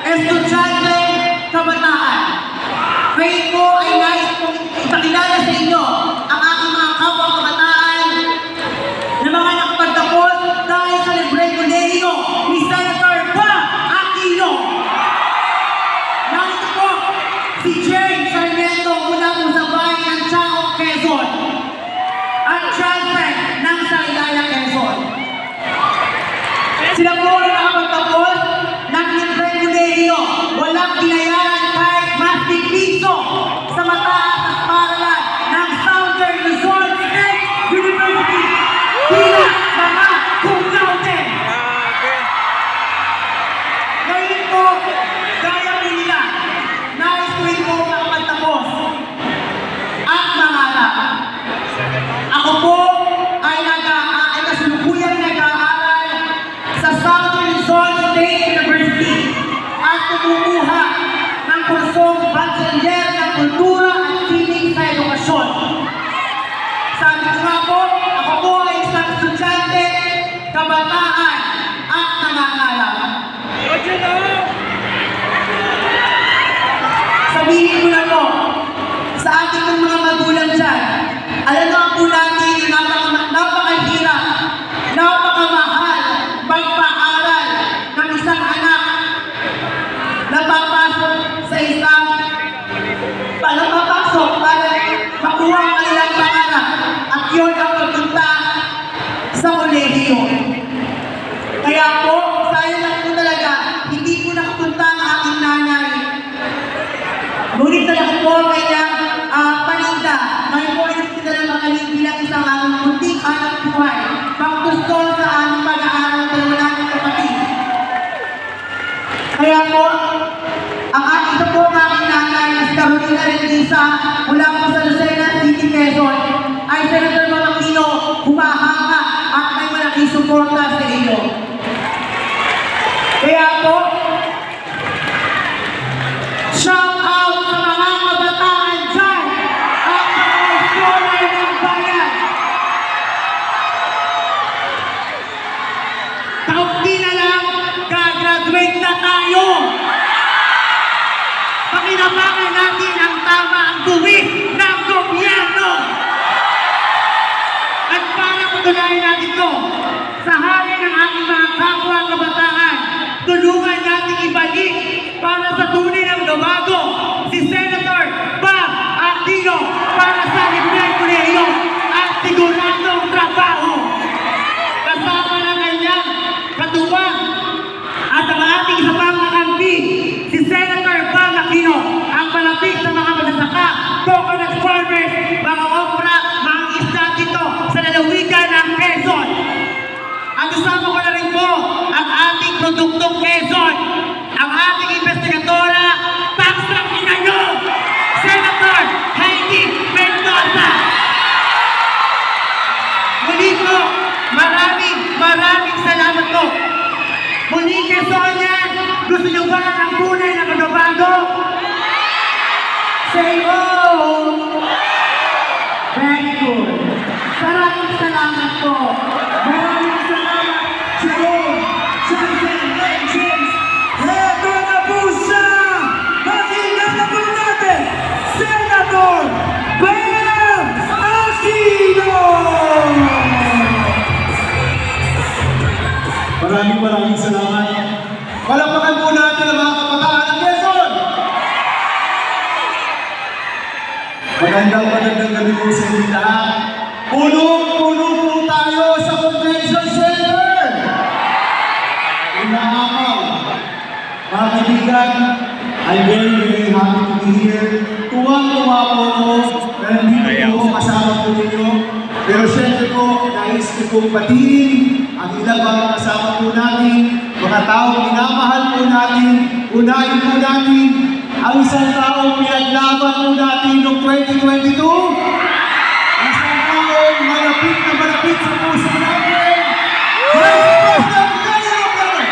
Estudyante, kabataan. Ngayon po ay nais kong ipakilala sa inyo ang aking mga kapwa kabataan na mga nakapagtapos dahil sa libreng kolehiyo ni Senator Ba Aquino. Narito po si Jane Sarmiento mula po sa bayan ng Chao, Quezon at Chantren ng Saylaya, Quezon. Sila po ay nakapagtapos ng libreng kolehiyo, walang binayaran kahit masing piso sa mataas at paaralan ng Southern Luzon State University. Bilang mga cum laude. Ngayon po, gaya po nila, nais ko rin po makapagtapos at mangarap. Ako po ay kasalukuyang nag-aaral sa Southern Luzon State University at kumukuha ng kursong Bachelor ng Kultura at Sining sa Edukasyon. Sabi ko nga po, ako po ay isang estudyante, kabataan at nangangarap. Sabihin ko na po sa ating mga magulang dyan, alam naman po natin na napakahirap, napakamahal magpaaral ng isang anak na papasok sa isang para makuha ang kanilang pangarap at yun ang pagpunta sa kolehiyo. Kaya po, sayang lang po talaga, hindi po nakapunta ang aking nanay. Ngunit na ako po ang kanyang paninda. Ngayon po ay nagpinala magaling bilang isang munting anak buhay. Paggusto sa aming pag-aaral ng wala ng kapatid. Kaya po, ang aking ito po ang aking nanay na si Carolina Rendisa mula po sa Lucena City, Quezon ay Senator Ba Aquino humahanga at may malaking suporta sa iyo. Kaya po, shout out sa mga kabataan dyan at mga scholar ng bayan. Kaunti na lang, gagraduate na tayo. Pakinabangan natin ang tama ang buwis ng gobyerno. At para patunayan natin ito, sa halin ng ating mga kapwa kabataan, tulungan natin ibalik para sa tunay ng gawago si Senator Ba Aquino para sa libreng kolehiyo at siguradong trabaho. Kasama ng kanyang katuwang at ang ating isa pang kakampi, si Senator Ba Aquino, ang malapit sa mga magsasaka, coconut farmers, mga obra, mga isda dito sa lalawigan ng Quezon. Ang kasama ko na rin po ang ating produktong Quezon, ang ating investigadora, Paksang Inayo, Senator Heidi Mendoza. Muli po, maraming salamat po. Muli ang tunay na Cotabato? Say oh! Very good. Maraming salamat po. Maraming salamat, Jerome, Johnson, and James. Heto na po siya! Pakinggan na po natin, Senator Bam Aquino! Maraming salamat. Palakpakan po natin ang mga kabataan ng Quezon! Magandang gabi po sa inyo lahat. Punong-puno po tayo sa Convention Center! Inaakaw. Mga kaibigan, I'm very happy to be here. Tuwang-tuwa po ako na nandito po kasama po ninyo. Pero syempre po, nais ko pong batiin ang ilang mga kasama po natin, mga taong minamahal po natin, unahin po natin ang isang taong pinaglaban po natin noong 2022. Isang taong malapit sa puso natin. Vice President Mayor Robredo!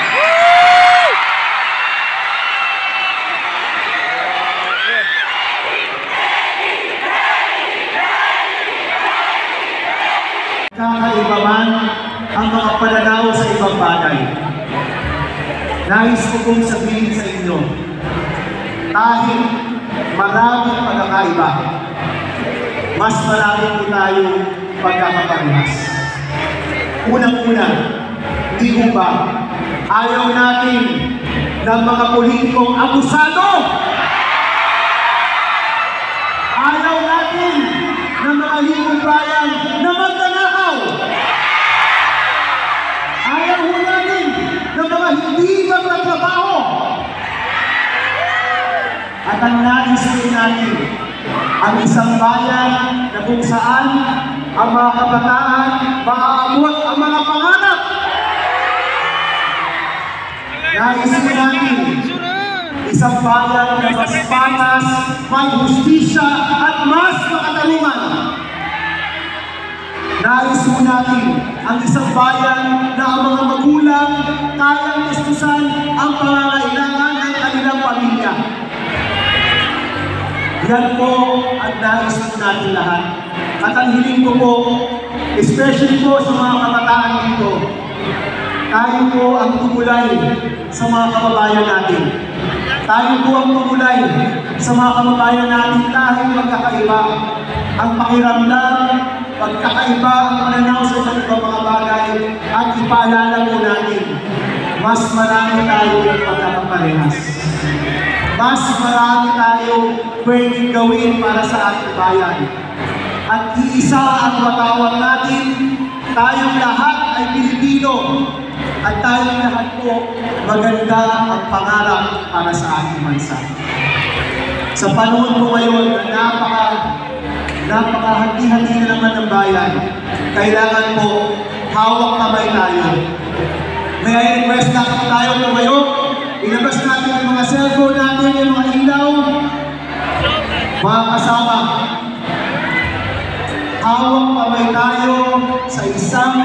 Kakaiba man ang mga pananaw sa ibang bagay. Nais ko pong sabihin sa inyo, kahit maraming pagkakaiba, mas marami po tayong pagkakaparehas. Unang-una, di ko ba ayaw natin ng mga politikong abusado? Ayaw natin ng mga libong bayan na magnanakaw? Ayaw ho natin ng mga hindi magtatrabaho? At ang nais din natin, ang isang bayan na kung saan ang mga kabataan maaabot ang mga pangarap. Nais din natin, isang bayan na mas patas, may hustisya at mas makatarungan. Nais mo natin ang isang bayan na ang mga magulang kayang gustusan ang pangangailangan ng kanilang pamilya. Yan po ang nais po natin lahat. At ang hiling ko po, especially po sa mga kabataan dito, tayo po ang tumulay sa mga kababayan natin. Tayo po ang tumulay sa mga kababayan natin kahit magkakaiba. Ang pakiramdam, pagkakaiba ang pananaw sa ibang mga bagay at ipaalala po natin, mas marami tayong pagkakaparehas. Mas marami tayong pwedeng gawin para sa ating bayan. At iisa ang watawang natin, tayong lahat ay Pilipino. At tayong lahat po, maganda ang pangarap para sa ating bansa. Sa panahon po ngayon na napakahati-hati na naman ng bayan, kailangan po hawak kamay tayo. May I request na tayo tumayo, ilabas natin yung mga cellphone natin, yung mga ilaw, mga kasama. Hawak kamay tayo sa isang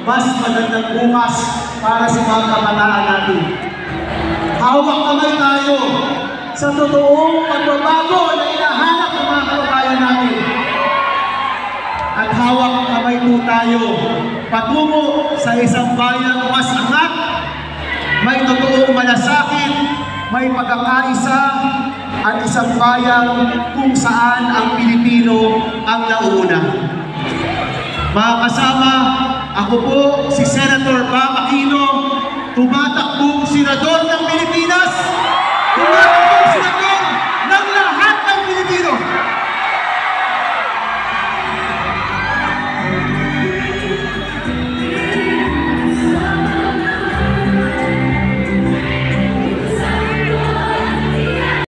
mas magandang bukas para sa mga kabataan natin. Hawak kamay tayo sa totoong pagbabago na hinahanap ng mga kababayan natin. At hawak kamay po tayo patungo sa isang bayang mas angat, may totoong malasakit, may pagkakaisa, at isang bayang kung saan ang Pilipino ang nauna. Mga kasama, ako po si Senator Bam Aquino, tumatakbo